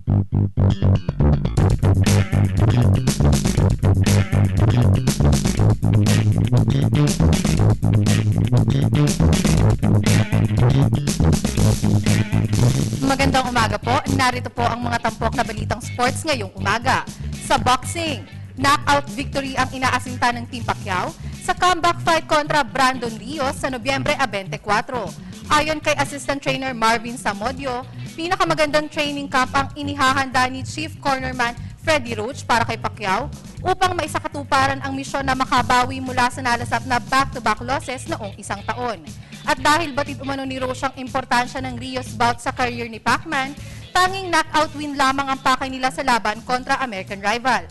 Magandang umaga po. Narito po ang mga tampok na balitang sports ngayong umaga. Sa boxing, knockout victory ang inaasinta ng Team Pacquiao sa comeback fight kontra Brandon Rios sa Nobyembre 24. Ayon kay Assistant Trainer Marvin Samodio, pinakamagandang training camp ang inihahanda ni Chief Cornerman Freddie Roach para kay Pacquiao upang maisakatuparan ang misyon na makabawi mula sa nalasap na back-to-back losses noong isang taon. At dahil batid umano ni Roach ang importansya ng Rios bout sa career ni Pacman, tanging knockout win lamang ang pakay nila sa laban kontra American rival.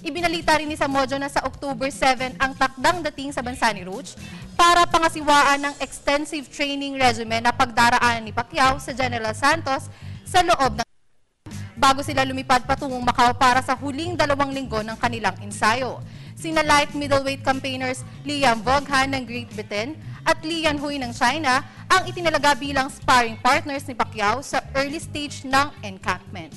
Ibinalita rin ni Samodio na sa October 7 ang takdang dating sa bansa ni Roach para pangasiwaan ng extensive training regimen na pagdaraanan ni Pacquiao sa General Santos sa loob ng bago sila lumipad patungong Macau para sa huling 2 linggo ng kanilang ensayo. Sina light middleweight campaigners Liam Voghan ng Great Britain at Lian Hui ng China ang itinalaga bilang sparring partners ni Pacquiao sa early stage ng encampment.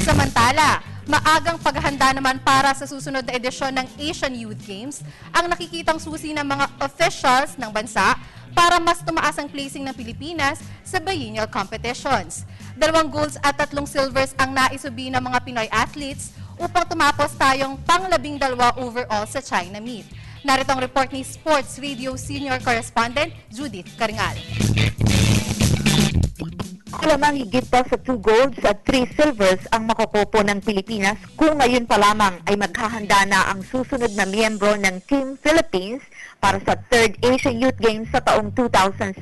Samantala, maagang paghahanda naman para sa susunod na edisyon ng Asian Youth Games ang nakikitang susi ng mga officials ng bansa para mas tumaas ang placing ng Pilipinas sa biennial competitions. 2 golds at 3 silvers ang naisubi ng mga Pinoy athletes upang tumapos tayong pang-12 overall sa China meet. Narito ang report ni Sports Radio Senior Correspondent Judith Caringal. Alamang higit pa sa 2 golds at 3 silvers ang makukupo ng Pilipinas kung ngayon pa lamang ay maghahanda na ang susunod na miyembro ng Team Philippines para sa 3rd Asian Youth Games sa taong 2017.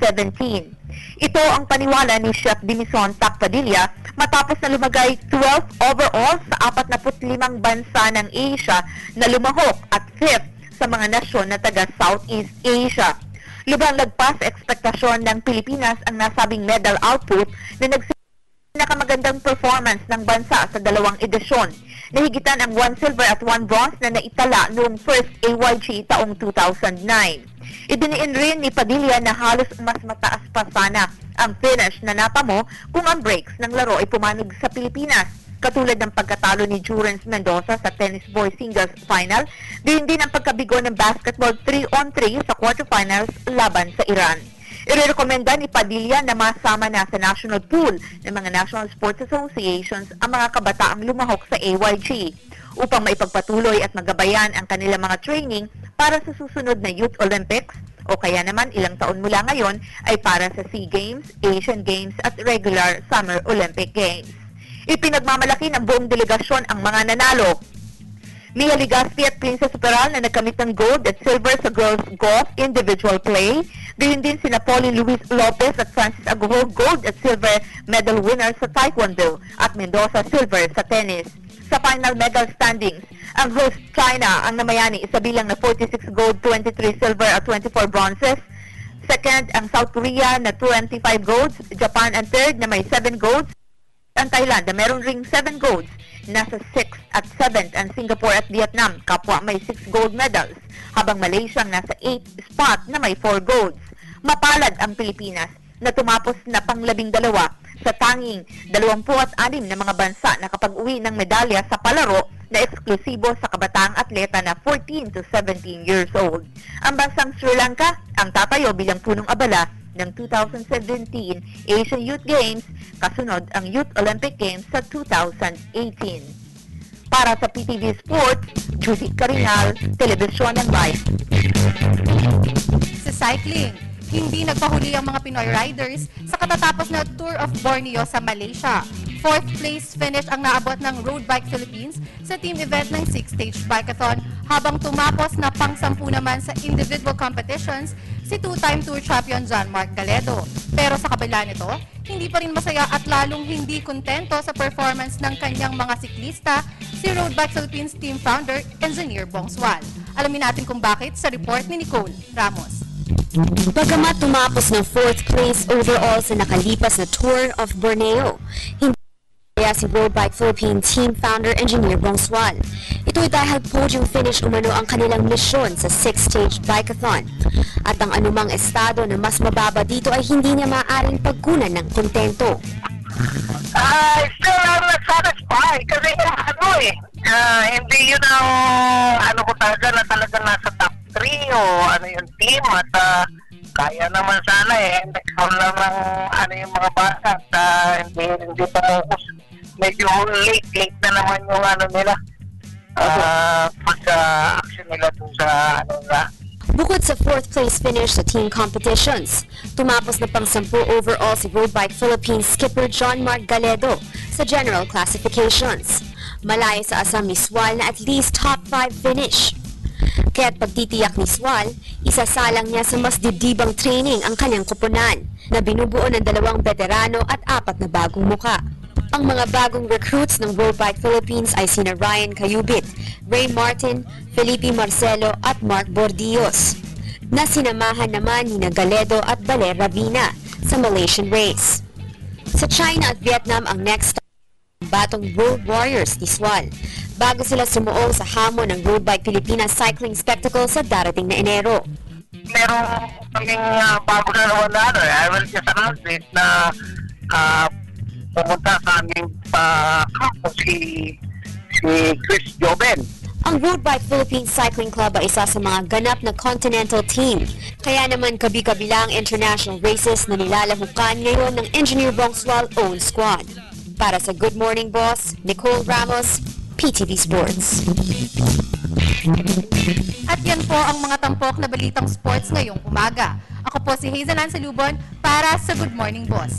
Ito ang paniwala ni Chef Dimison Tacpadilla matapos na lumagay 12 overall sa 45 bansa ng Asia na lumahok at 5th sa mga nasyon na taga Southeast Asia. Lubhang lagpas sa ekspektasyon ng Pilipinas ang nasabing medal output na nagsinakamagandang performance ng bansa sa 2 edisyon. Nahigitan ang 1 silver at 1 bronze na naitala noong first AYG taong 2009. Idiniin rin ni Padilla na halos mas mataas pa sana ang finish na natamo kung ang breaks ng laro ay pumanig sa Pilipinas, katulad ng pagkatalo ni Jurens Mendoza sa tennis boy singles final, din ang pagkabigo ng basketball 3-on-3 sa quarterfinals laban sa Iran. Irerekomenda ni Padilla na masama na sa national pool ng mga National Sports Associations ang mga kabataang lumahok sa AYG upang maipagpatuloy at magabayan ang kanilang mga training para sa susunod na Youth Olympics o kaya naman ilang taon mula ngayon ay para sa SEA Games, Asian Games at regular Summer Olympic Games. Ipinagmamalaki ng buong delegasyon ang mga nanalo. Mia Ligaspi at Princess Peral na nagkamit ng gold at silver sa girls golf individual play. Gayon din sina Pauline Luis Lopez at Francis Agujo gold at silver medal winners sa taekwondo at Mendoza silver sa tennis. Sa final medal standings, ang host China ang namayani isa bilang na 46 gold, 23 silver at 24 bronzes. Second, ang South Korea na 25 golds, Japan ang third na may 7 golds. Ang Thailand na meron ring 7 golds, nasa 6th at 7th ang Singapore at Vietnam, kapwa may 6 gold medals, habang Malaysia ang nasa 8th spot na may 4 golds. Mapalad ang Pilipinas na tumapos na pang-12 sa tanging 26 na mga bansa na kapag-uwi ng medalya sa palaro na eksklusibo sa kabataang atleta na 14 to 17 years old. Ang bansang Sri Lanka ang tatayo bilang punong abala ng 2017 Asian Youth Games, kasunod ang Youth Olympic Games sa 2018. Para sa PTV Sports, Judith Carinal, Telebisyon ng Live. Sa cycling, hindi nagpahuli ang mga Pinoy riders sa katatapos na Tour of Borneo sa Malaysia. 4th place finish ang naabot ng Road Bike Philippines sa team event ng 6-stage bikeathon, habang tumapos na pang-10 naman sa individual competitions si 2-time Tour champion John Mark Galedo. Pero sa kabila nito, hindi pa rin masaya at lalong hindi kontento sa performance ng kanyang mga siklista si Road Bike Philippines team founder, Engineer Bongswal. Alamin natin kung bakit sa report ni Nicole Ramos. Bagamat tumapos ng 4th place overall sa nakalipas na Tour of Borneo, hindi kaya si Road Bike Philippines team founder Engineer Bongswal. Ito'y dahil podium finish umano ang kanilang misyon sa 6-stage bikeathon. At ang anumang estado na mas mababa dito ay hindi niya maaaring pagkunan ng kontento. Still I'm not satisfied kasi hindi yun ang ko talaga na talaga nasa top 3 o yung team at kaya naman sana next round lang ng yung mga bata at hindi pa focus. Medyo late na naman yung nila pagka-action nila dun sa Bukod sa 4th place finish sa team competitions, tumapos na pang 10 overall si Road Bike Philippines skipper John Mark Galedo sa general classifications. Malayo sa asam ni Swal na at least top 5 finish. Kaya't pagtitiyak ni Swal, isasalang niya sa mas dibdibang training ang kanyang kupunan na binubuo ng 2 veterano at 4 na bagong muka. Ang mga bagong recruits ng Road Bike Philippines ay sina Ryan Cayubit, Ray Martin, Felipe Marcelo at Mark Bordios, na sinamahan naman ni Galedo at Baler Ravina sa Malaysian race. Sa China at Vietnam ang next stop ng batong Road Warriors ni Swal, bago sila sumuong sa hamon ng Road Bike Pilipinas Cycling Spectacle sa darating na Enero. Merong kaming bago na naman I will just announce it na pumunta sa aming kampo si Chris Joben. Ang Road Bike Philippines Cycling Club ay isa sa mga ganap na continental team. Kaya naman kabi-kabila ang international races na nilalahukan ngayon ng Engineer Bongswal own squad. Para sa Good Morning Boss, Nicole Ramos, PTV Sports. At yan po ang mga tampok na balitang sports ngayong umaga. Ako po si Hazel Ann Salubon para sa Good Morning Boss.